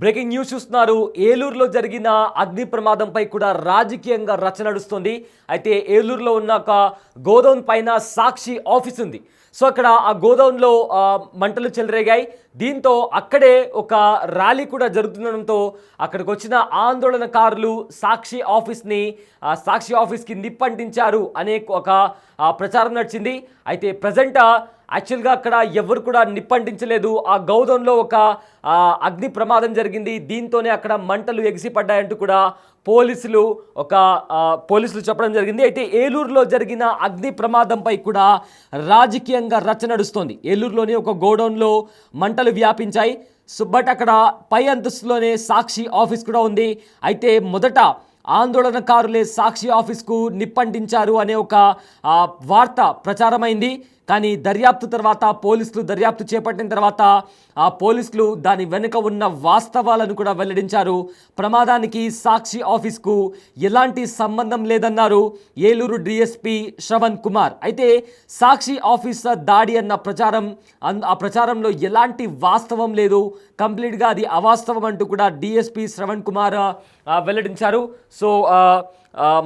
Breaking news చూస్తున్నారు. ఏలూరులో జరిగిన అగ్ని ప్రమాదంపై కూడా రాజకీయంగా రచ్చ నడుస్తుంది. అయితే ఏలూరులో ఉన్న ఒక గోడౌన్ పైన సాక్షి ఆఫీస్ ఉంది. సో అక్కడ ఆ గోడౌన్లో మంటలు చెలరేగాయి. దీంతో అక్కడే ఒక ర్యాలీ కూడా జరుగుతుండడంతో అక్కడికి వచ్చిన ఆందోళనకారులు సాక్షి ఆఫీస్కి నిప్పంటించారు అనే ఒక ప్రచారం నడిచింది. అయితే ప్రజెంట్ యాక్చువల్గా అక్కడ ఎవరు కూడా నిప్పంటించలేదు. ఆ గోడౌన్లో ఒక అగ్ని ప్రమాదం జరిగింది. దీంతోనే అక్కడ మంటలు ఎగిసిపడ్డాయంటూ కూడా పోలీసులు చెప్పడం జరిగింది. అయితే ఏలూరులో జరిగిన అగ్ని ప్రమాదంపై కూడా రాజకీయంగా రచ్చ నడుస్తోంది. ఏలూరులోని ఒక గోడౌన్లో మంటలు వ్యాపించాయి. బట్ అక్కడ పై అంతస్తులోనే సాక్షి ఆఫీస్ కూడా ఉంది. అయితే మొదట ఆందోళనకారులే సాక్షి ఆఫీస్కు నిప్పంటించారు అనే ఒక వార్త ప్రచారమైంది. కానీ పోలీసులు దర్యాప్తు చేపట్టిన తర్వాత పోలీసులు దాని వెనుక ఉన్న వాస్తవాలను కూడా వెల్లడించారు. ప్రమాదానికి సాక్షి ఆఫీస్కు ఎలాంటి సంబంధం లేదన్నారు ఏలూరు డిఎస్పీ శ్రవణ్ కుమార్. అయితే సాక్షి ఆఫీసర్ దాడి అన్న ఆ ప్రచారంలో ఎలాంటి వాస్తవం లేదు, కంప్లీట్గా అది అవాస్తవం అంటూ కూడా డిఎస్పీ శ్రవణ్ కుమార్ వెల్లడించారు. సో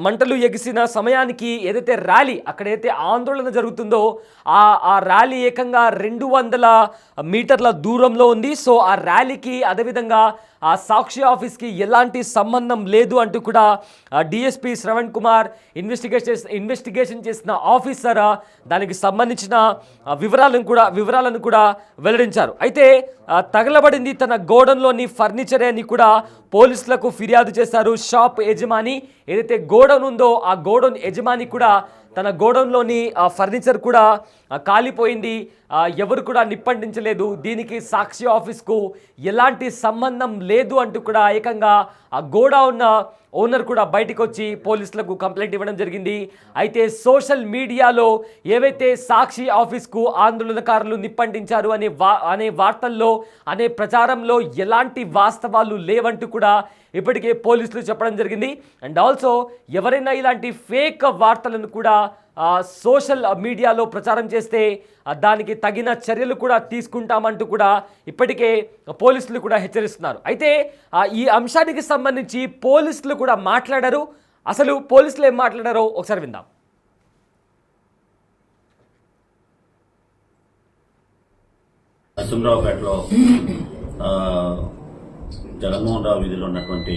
మంటలు ఎగిసిన సమయానికి ఏదైతే ర్యాలీ అక్కడైతే ఆందోళన జరుగుతుందో ఆ ర్యాలీ ఏకంగా 200 మీటర్ల దూరంలో ఉంది. సో ఆ ర్యాలీకి అదేవిధంగా ఆ సాక్షి ఆఫీస్కి ఎలాంటి సంబంధం లేదు అంటూ కూడా డిఎస్పీ శ్రవణ్ కుమార్ ఇన్వెస్టిగేషన్ చేసిన ఆఫీసర్ దానికి సంబంధించిన వివరాలను కూడా వెల్లడించారు. అయితే తగలబడింది తన గోడౌన్లోని ఫర్నిచరే అని కూడా పోలీసులకు ఫిర్యాదు చేశారు. షాప్ యజమాని ఏదైతే గోడౌన్ ఉందో ఆ గోడౌన్ యజమాని కూడా తన గోడౌన్లోని ఫర్నిచర్ కూడా కాలిపోయింది, ఎవరు కూడా నిప్పంటించలేదు, దీనికి సాక్షి ఆఫీస్కు ఎలాంటి సంబంధం లేదు అంటూ కూడా ఏకంగా ఆ గోడౌన్ ఓనర్ కూడా బయటకు వచ్చి పోలీసులకు కంప్లైంట్ ఇవ్వడం జరిగింది. అయితే సోషల్ మీడియాలో ఏవైతే సాక్షి ఆఫీస్కు ఆందోళనకారులు నిప్పంటించారు అనే వార్తల్లో అనే ప్రచారంలో ఎలాంటి వాస్తవాలు లేవంటూ కూడా ఇప్పటికే పోలీసులు చెప్పడం జరిగింది. అండ్ ఆల్సో ఎవరైనా ఇలాంటి ఫేక్ వార్తలను కూడా సోషల్ మీడియాలో ప్రచారం చేస్తే దానికి తగిన చర్యలు కూడా తీసుకుంటామంటూ కూడా ఇప్పటికే పోలీసులు కూడా హెచ్చరిస్తున్నారు. అయితే ఈ అంశానికి సంబంధించి పోలీసులు కూడా మాట్లాడారు. అసలు పోలీసులు ఏం మాట్లాడారో ఒకసారి విందాం. నరసింహరావుపేటలో జగన్మోహన్ రావు వీధిలో ఉన్నటువంటి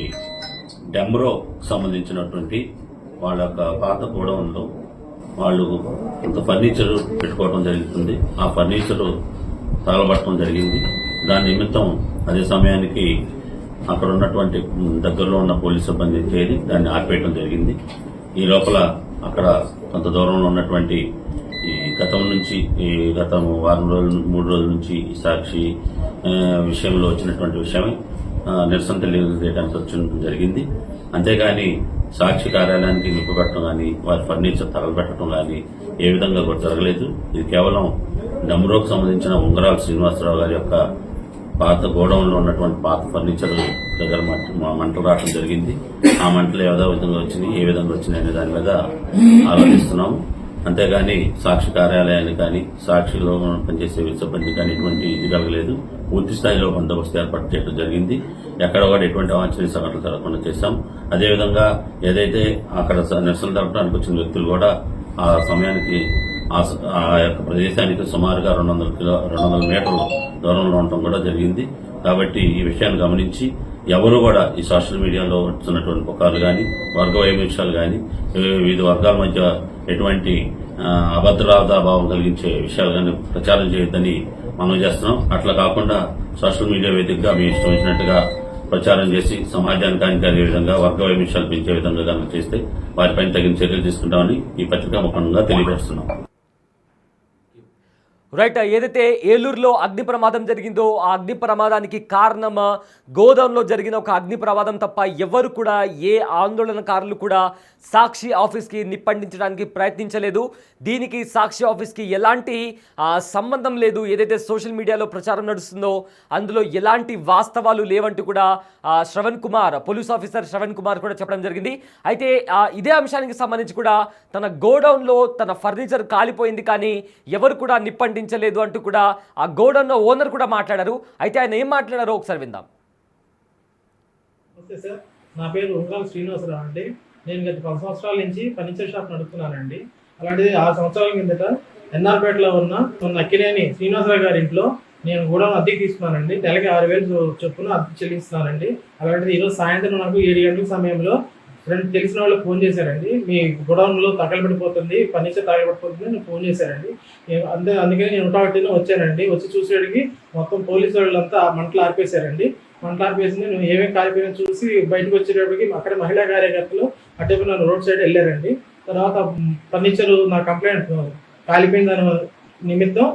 డెమ్రో సంబంధించినటువంటి వాళ్ళ యొక్క పాత గోడౌన్లో వాళ్ళు కొంత ఫర్నిచర్ పెట్టుకోవడం జరుగుతుంది. ఆ ఫర్నిచర్ తగలబట్టడం జరిగింది. దాని నిమిత్తం అదే సమయానికి అక్కడ ఉన్నటువంటి దగ్గరలో ఉన్న పోలీసు సిబ్బంది చేరి దాన్ని ఆపేయడం జరిగింది. ఈ లోపల అక్కడ కొంత దూరంలో ఉన్నటువంటి గత వారం రోజులు 3 రోజుల నుంచి ఈ సాక్షి విషయంలో వచ్చినటువంటి విషయమే నిరసన తెలియజేయడానికి వచ్చడం జరిగింది. అంతేగాని సాక్షి కార్యాలయానికి నిప్పు పెట్టడం కానీ వారి ఫర్నిచర్ తగలబెట్టడం కానీ ఏ విధంగా కూడా జరగలేదు. ఇది కేవలం డమ్రోకు సంబంధించిన ఉంగరాల శ్రీనివాసరావు గారి యొక్క పాత గోడౌన్లో ఉన్నటువంటి పాత ఫర్నిచర్ దగ్గర మంటలు రావడం జరిగింది. ఆ మంటలు ఏ విధంగా వచ్చినాయి, ఏ విధంగా వచ్చినాయి అనే దాని మీద ఆలోచిస్తున్నాము. అంతేగాని సాక్షి కార్యాలయాన్ని కానీ సాక్షిలో పనిచేసే సిబ్బంది కానీ ఎటువంటి ఇది కలగలేదు. పూర్తి స్థాయిలో బందోబస్తు ఏర్పాటు చేయడం జరిగింది. ఎక్కడ కూడా ఎటువంటి అవాంఛనీయ సంఘటనలు జరగకుండా చేశాం. అదేవిధంగా ఏదైతే అక్కడ నిరసన జరపడానికి వచ్చిన వ్యక్తులు కూడా ఆ సమయానికి ఆ యొక్క ప్రదేశానికి సుమారుగా 200 మీటర్ల దూరంలో ఉండటం కూడా జరిగింది. కాబట్టి ఈ విషయాన్ని గమనించి ఎవరు కూడా ఈ సోషల్ మీడియాలో వస్తున్నటువంటి పుకార్లు కానీ వర్గ వైవిధ్యాలు కానీ వివిధ వర్గాల మధ్య ఎటువంటి అభద్రతాభావం కలిగించే విషయాలు కానీ ప్రచారం చేయొద్దని మనం చేస్తున్నాం. అట్లా కాకుండా సోషల్ మీడియా వేదికగా మీ ఇష్టం వచ్చినట్టుగా ప్రచారం చేసి సమాజానికి హానికరే విధంగా వర్గ వైవిధ్యాలు పెంచే విధంగా కనుక చేస్తే వారిపైన తగిన చర్యలు తీసుకుంటామని ఈ పత్రికా ముఖంగా తెలియజేస్తున్నాం. రైట్, ఏదైతే ఏలూరులో అగ్ని ప్రమాదం జరిగిందో ఆ అగ్ని ప్రమాదానికి కారణం గోడౌన్లో జరిగిన ఒక అగ్ని ప్రమాదం తప్ప ఎవరు కూడా ఏ ఆందోళనకారులు కూడా సాక్షి ఆఫీస్కి నిప్పంటించడానికి ప్రయత్నించలేదు. దీనికి సాక్షి ఆఫీస్కి ఎలాంటి సంబంధం లేదు. ఏదైతే సోషల్ మీడియాలో ప్రచారం నడుస్తుందో అందులో ఎలాంటి వాస్తవాలు లేవంటూ కూడా పోలీస్ ఆఫీసర్ శ్రవణ్ కుమార్ కూడా చెప్పడం జరిగింది. అయితే ఇదే అంశానికి సంబంధించి కూడా తన గోడౌన్లో తన ఫర్నిచర్ కాలిపోయింది కానీ ఎవరు కూడా నిప్పంటించలేదు అంటూ కూడా ఆ గోడౌన్ ఓనర్ కూడా మాట్లాడారు. అయితే ఆయన ఏం మాట్లాడారో ఒకసారి విందాం. నమస్తే సార్. నా పేరు ఉంగరాల శ్రీనివాసరావు అండి. నేను గత 10 సంవత్సరాల నుంచి ఫర్నిచర్ షాప్ నడుపుతున్నానండి. అలాంటిది 6 సంవత్సరాల కిందట ఎన్ఆర్‌పేటలో ఉన్న అక్కినేని శ్రీనివాసరావు గారి ఇంట్లో నేను గోడౌన్ అద్దెకి తీసుకున్నానండి. నెలకి 6,000 చొప్పున అద్దె చెల్లిస్తున్నానండి. అలాంటిది ఈరోజు సాయంత్రం నాకు 7 గంటల సమయంలో తెలిసిన వాళ్ళకి ఫోన్ చేశారండి. మీ గోడౌన్‌లో తగలబడిపోతుంది, ఫర్నిచర్ తగలబడిపోతుంది అని ఫోన్ చేశారండి. అందుకని నేను హుటాహుటిన వచ్చానండి. వచ్చి చూసేసరికి మొత్తం పోలీసు వాళ్ళంతా మంటలు ఆర్పేశారండి. మంటలు ఆర్పేసింది నేను ఏమేమి కాలిపోయినా చూసి బయటకు వచ్చేటప్పటికి అక్కడ మహిళా కార్యకర్తలు అటువైపు నన్ను రోడ్ సైడ్ వెళ్ళారండి. తర్వాత ఫర్నిచర్ నా కంప్లైంట్ కాలిపోయిందని నిమిత్తం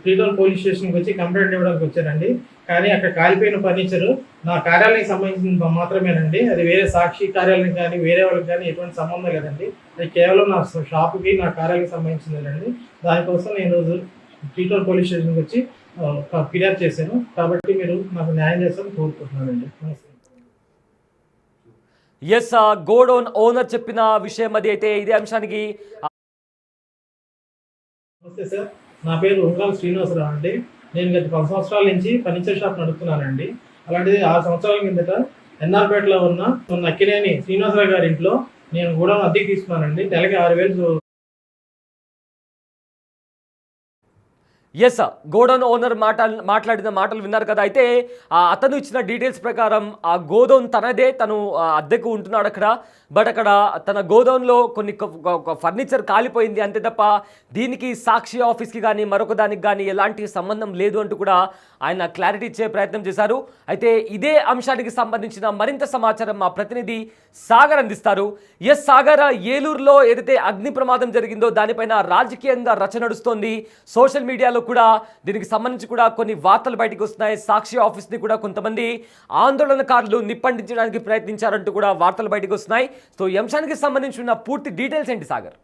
ఫ్రీడౌన్ పోలీస్ స్టేషన్కి వచ్చి కంప్లైంట్ ఇవ్వడానికి వచ్చానండి. కానీ అక్కడ కాలిపోయిన ఫర్నిచర్ నా కార్యాలయానికి సంబంధించిన మాత్రమేనండి. అది వేరే సాక్షి కార్యాలయం కానీ వేరే వాళ్ళకి కానీ ఎటువంటి సంబంధం లేదండి. అది కేవలం నా షాపుకి నా కార్యాలయానికి సంబంధించిందండి. దానికోసం నేను ఫ్రీడౌన్ పోలీస్ స్టేషన్కి వచ్చి ఫిర్యాదు చేశాను. కాబట్టి మీరు నాకు న్యాయం చేస్తారని కోరుకుంటున్నానండి. ఎస్, గోడౌన్ ఓనర్ చెప్పిన విషయం అది. అయితే ఇదే అంశానికి నమస్తే సార్. నా పేరు ఉంగరాల శ్రీనివాసరావు అండి. నేను గత 10 సంవత్సరాల నుంచి ఫర్నిచర్ షాప్ నడుపుతున్నానండి. అలాంటిది 6 సంవత్సరాల కిందట ఎన్ఆర్‌పేటలో ఉన్న అక్కినేని శ్రీనివాసరావు గారి ఇంట్లో నేను గోడౌన్ అద్దెకి తీసుకున్నానండి. నెలకి 6,000 ఎస్, గోడౌన్ ఓనర్ మాట్లాడిన మాటలు విన్నారు కదా. అయితే అతను ఇచ్చిన డీటెయిల్స్ ప్రకారం ఆ గోడౌన్ తనదే, తను అద్దెకు ఉంటున్నాడు అక్కడ. బట్ అక్కడ తన గోడౌన్లో కొన్ని ఫర్నిచర్ కాలిపోయింది అంతే తప్ప దీనికి సాక్షి ఆఫీస్కి కానీ మరొక దానికి కానీ ఎలాంటి సంబంధం లేదు అంటూ కూడా ఆయన క్లారిటీ ఇచ్చే ప్రయత్నం చేశారు. అయితే ఇదే అంశానికి సంబంధించిన మరింత సమాచారం మా ప్రతినిధి సాగర్ అందిస్తారు. ఎస్ సాగర్, ఏలూరులో ఏదైతే అగ్ని ప్రమాదం జరిగిందో దానిపైన రాజకీయంగా రచన నడుస్తోంది. సోషల్ మీడియాలో కూడా దీనికి సంబంధించి కూడా కొన్ని వార్తలు బయటకు వస్తున్నాయి. సాక్షి ఆఫీస్ని కూడా కొంతమంది ఆందోళనకారులు నిప్పండించడానికి ప్రయత్నించారంటూ కూడా వార్తలు బయటకు వస్తున్నాయి. సో ఈ అంశానికి సంబంధించిన పూర్తి డీటెయిల్స్ ఏంటి సాగర్?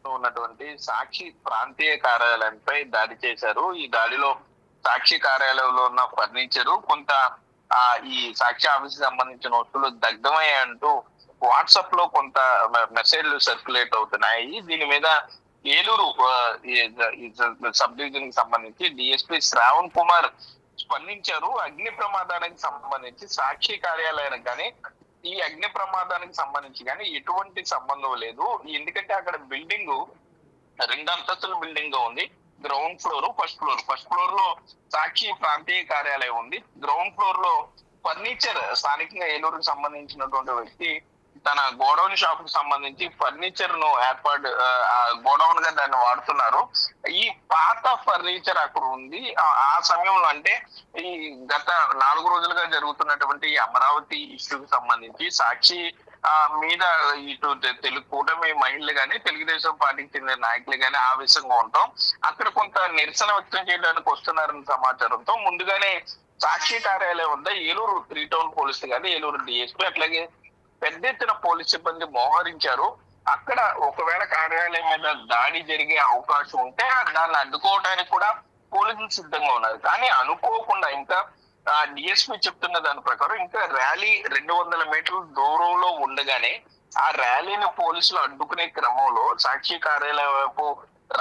ఉన్నటువంటి సాక్షి ప్రాంతీయ కార్యాలయంపై దాడి చేశారు. ఈ దాడిలో సాక్షి కార్యాలయంలో ఉన్న ఫర్నిచరు, కొంత ఈ సాక్షి ఆఫీస్ కి సంబంధించిన వస్తువులు దగ్ధమయ్యాయంటూ వాట్సాప్ లో కొంత మెసేజ్లు సర్క్యులేట్ అవుతున్నాయి. దీని మీద ఏలూరు సబ్ డివిజన్ కి సంబంధించి డిఎస్పీ శ్రావణ్ కుమార్ స్పందించారు. అగ్ని ప్రమాదానికి సంబంధించి సాక్షి కార్యాలయానికి కానీ ఈ అగ్ని ప్రమాదానికి సంబంధించి కానీ ఎటువంటి సంబంధం లేదు. ఎందుకంటే అక్కడ బిల్డింగ్ 2 అంతస్తుల బిల్డింగ్ ఉంది. గ్రౌండ్ ఫ్లోర్, ఫస్ట్ ఫ్లోర్ లో సాక్షి ప్రాంతీయ కార్యాలయం ఉంది. గ్రౌండ్ ఫ్లోర్ లో ఫర్నిచర్, స్థానికంగా ఏలూరుకు సంబంధించినటువంటి వ్యక్తి తన గోడౌన్ షాప్ కు సంబంధించి ఫర్నిచర్ ను గోడౌన్ గా దాన్ని వాడుతున్నారు. ఈ పాత ఫర్నిచర్ అక్కడ ఉంది. ఆ సమయంలో అంటే ఈ గత 4 రోజులుగా జరుగుతున్నటువంటి అమరావతి ఇష్యూకి సంబంధించి సాక్షి మీద ఇటు కూటమి మహిళలు కానీ తెలుగుదేశం పార్టీకి చెందిన నాయకులు కానీ ఆవేశంగా ఉంటాం. అక్కడ కొంత నిరసన వ్యక్తం చేయడానికి వస్తున్నారన్న సమాచారంతో ముందుగానే సాక్షి కార్యాలయం వద్ద ఏలూరు 3 టౌన్ పోలీసులు కానీ ఏలూరు డిఎస్పీ అట్లాగే పెద్ద ఎత్తున పోలీస్ సిబ్బంది మోహరించారు. అక్కడ ఒకవేళ కార్యాలయం మీద దాడి జరిగే అవకాశం ఉంటే దాన్ని అడ్డుకోవడానికి కూడా పోలీసులు సిద్ధంగా ఉన్నారు. కానీ అనుకోకుండా ఇంకా డిఎస్పీ చెప్తున్న దాని ప్రకారం ఇంకా ర్యాలీ 200 మీటర్ల దూరంలో ఉండగానే ఆ ర్యాలీని పోలీసులు అడ్డుకునే క్రమంలో, సాక్షి కార్యాలయం వైపు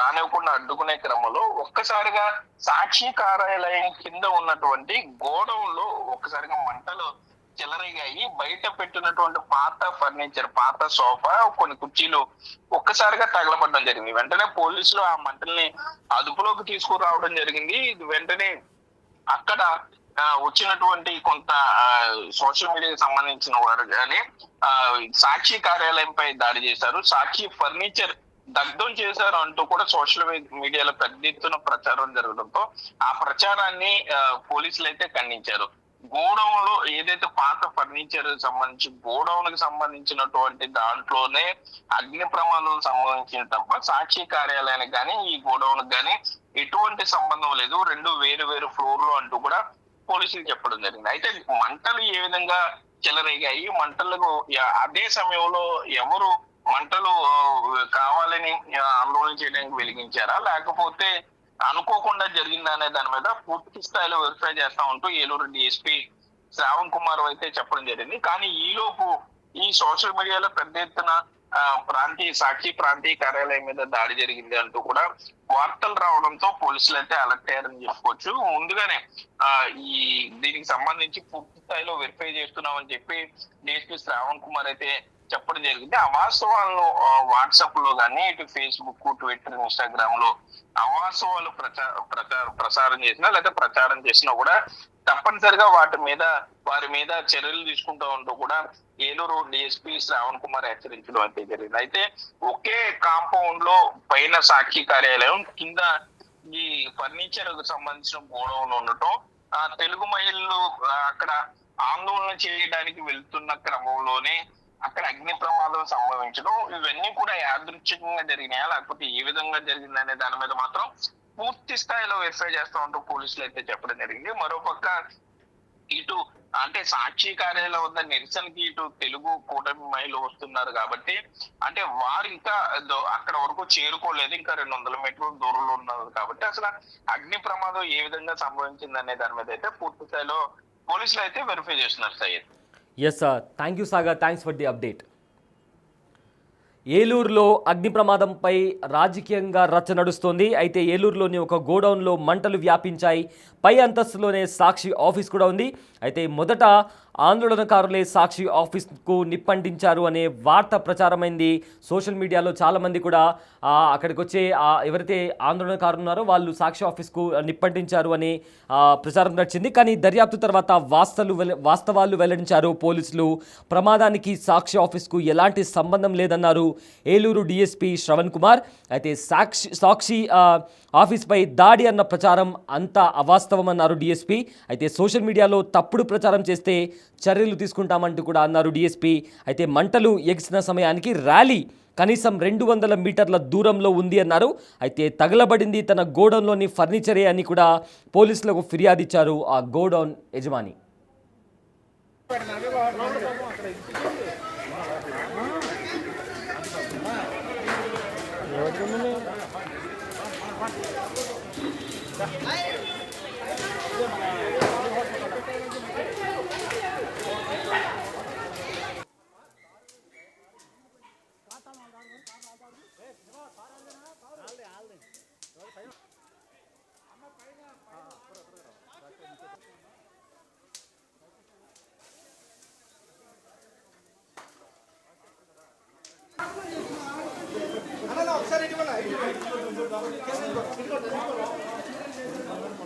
రానివ్వకుండా అడ్డుకునే క్రమంలో ఒక్కసారిగా సాక్షి కార్యాలయం కింద ఉన్నటువంటి గోడౌన్ లో ఒక్కసారిగా మంటలు చెలరేగాయి. బయట పెట్టినటువంటి పాత ఫర్నిచర్, పాత సోఫా, కొన్ని కుర్చీలు ఒక్కసారిగా తగలబడడం జరిగింది. వెంటనే పోలీసులు ఆ మంటల్ని అదుపులోకి తీసుకురావడం జరిగింది. వెంటనే అక్కడ వచ్చినటువంటి కొంత సోషల్ మీడియాకి సంబంధించిన వారు కానీ సాక్షి కార్యాలయంపై దాడి చేశారు. సాక్షి ఫర్నిచర్ దగ్ధం చేశారు అంటూ కూడా సోషల్ మీడియాలో పెద్ద ఎత్తున ప్రచారం జరగడంతో ఆ ప్రచారాన్ని పోలీసులు అయితే ఖండించారు. గోడౌన్ లో ఏదైతే పాత ఫర్నిచర్ సంబంధించి గోడౌన్ కి సంబంధించినటువంటి దాంట్లోనే అగ్ని ప్రమాదం సంబంధించిన తప్ప సాక్షి కార్యాలయానికి కానీ ఈ గోడౌన్ కానీ ఎటువంటి సంబంధం లేదు. 2 వేరు ఫ్లోర్లు అంటూ కూడా పోలీసులు చెప్పడం జరిగింది. అయితే మంటలు ఏ విధంగా చెలరేగాయి, మంటలకు అదే సమయంలో ఎవరు మంటలు కావాలని ఆందోళన చేయడానికి వెలిగించారా లేకపోతే అనుకోకుండా జరిగిందా అనే దాని మీద పూర్తి స్థాయిలో వెరిఫై చేస్తా ఉంటూ ఏలూరు డిఎస్పీ శ్రావణ్ కుమార్ అయితే చెప్పడం జరిగింది. కానీ ఈలోపు ఈ సోషల్ మీడియాలో పెద్ద ఎత్తున సాక్షి ప్రాంతీయ కార్యాలయం మీద దాడి జరిగింది అంటూ కూడా వార్తలు రావడంతో పోలీసులు అయితే అలర్ట్ అయ్యారని చెప్పుకోవచ్చు. ముందుగానే ఈ దీనికి సంబంధించి పూర్తి స్థాయిలో వెరిఫై చేస్తున్నామని చెప్పి డిఎస్పీ శ్రావణ్ కుమార్ అయితే చెప్పడం జరిగింది. అవాస్తవాలను వాట్సాప్ లో కానీ ఇటు ఫేస్బుక్, ట్విట్టర్, ఇన్స్టాగ్రామ్ లో అవాస్తవాలు ప్రసారం చేసినా లేదా ప్రచారం చేసినా కూడా తప్పనిసరిగా వారి మీద చర్యలు తీసుకుంటూ ఉంటూ కూడా ఏలూరు డిఎస్పీ శ్రావణ్ కుమార్ హెచ్చరించడం అయితే జరిగింది. అయితే ఒకే కాంపౌండ్ లో పైన సాక్షి కార్యాలయం, కింద ఈ ఫర్నిచర్ కు సంబంధించిన గోడౌన్ ఉండటం, తెలుగు మహిళలు అక్కడ ఆందోళన చేయడానికి వెళ్తున్న క్రమంలోనే అక్కడ అగ్ని ప్రమాదం సంభవించడం, ఇవన్నీ కూడా యాదృచ్ఛికంగా జరిగినాయా లేకపోతే ఏ విధంగా జరిగిందనే దాని మీద మాత్రం పూర్తి స్థాయిలో వెరిఫై చేస్తా ఉంటూ పోలీసులు అయితే చెప్పడం జరిగింది. మరోపక్క ఇటు అంటే సాక్షి కార్యాలయం వద్ద నిరసనకి ఇటు తెలుగు కూటమి మహిళలు వస్తున్నారు కాబట్టి అంటే వారు ఇంకా అక్కడ వరకు చేరుకోలేదు, ఇంకా 200 మీటర్ల దూరంలో ఉన్నారు కాబట్టి అసలు అగ్ని ప్రమాదం ఏ విధంగా సంభవించింది అనే దాని మీద అయితే పూర్తి స్థాయిలో పోలీసులు అయితే వెరిఫై చేస్తున్నారు. Syed. Yes sir, thank you Sagar, thanks for the update. ఏలూరులో అగ్ని ప్రమాదంపై రాజకీయంగా రచ్చ నడుస్తోంది. అయితే ఏలూరులోని ఒక గోడౌన్లో మంటలు వ్యాపించాయి. పై అంతస్తులోనే సాక్షి ఆఫీస్ కూడా ఉంది. అయితే మొదట ఆందోళనకారులే సాక్షి ఆఫీస్కు నిప్పంటించారు అనే వార్త ప్రచారమైంది. సోషల్ మీడియాలో చాలామంది కూడా అక్కడికి వచ్చే ఎవరైతే ఆందోళనకారులు ఉన్నారో వాళ్ళు సాక్షి ఆఫీస్కు నిప్పంటించారు అని ప్రచారం నడిచింది. కానీ దర్యాప్తు తర్వాత వాస్తవాలు వెల్లడించారు పోలీసులు. ప్రమాదానికి సాక్షి ఆఫీస్కు ఎలాంటి సంబంధం లేదన్నారు ఏలూరు డిఎస్పీ శ్రవణ్ కుమార్. అయితే సాక్షి ఆఫీస్పై దాడి అన్న ప్రచారం అంతా అవాస్తవం అన్నారు డిఎస్పీ. అయితే సోషల్ మీడియాలో తప్పుడు ప్రచారం చేస్తే చర్యలు తీసుకుంటామంటూ కూడా అన్నారు డిఎస్పీ. అయితే మంటలు ఎగిసిన సమయానికి ర్యాలీ కనీసం 200 మీటర్ల దూరంలో ఉంది అన్నారు. అయితే తగలబడింది తన గోడౌన్లోని ఫర్నిచరే అని కూడా పోలీసులకు ఫిర్యాదు ఇచ్చారు ఆ గోడౌన్ యజమాని. ఒకసారి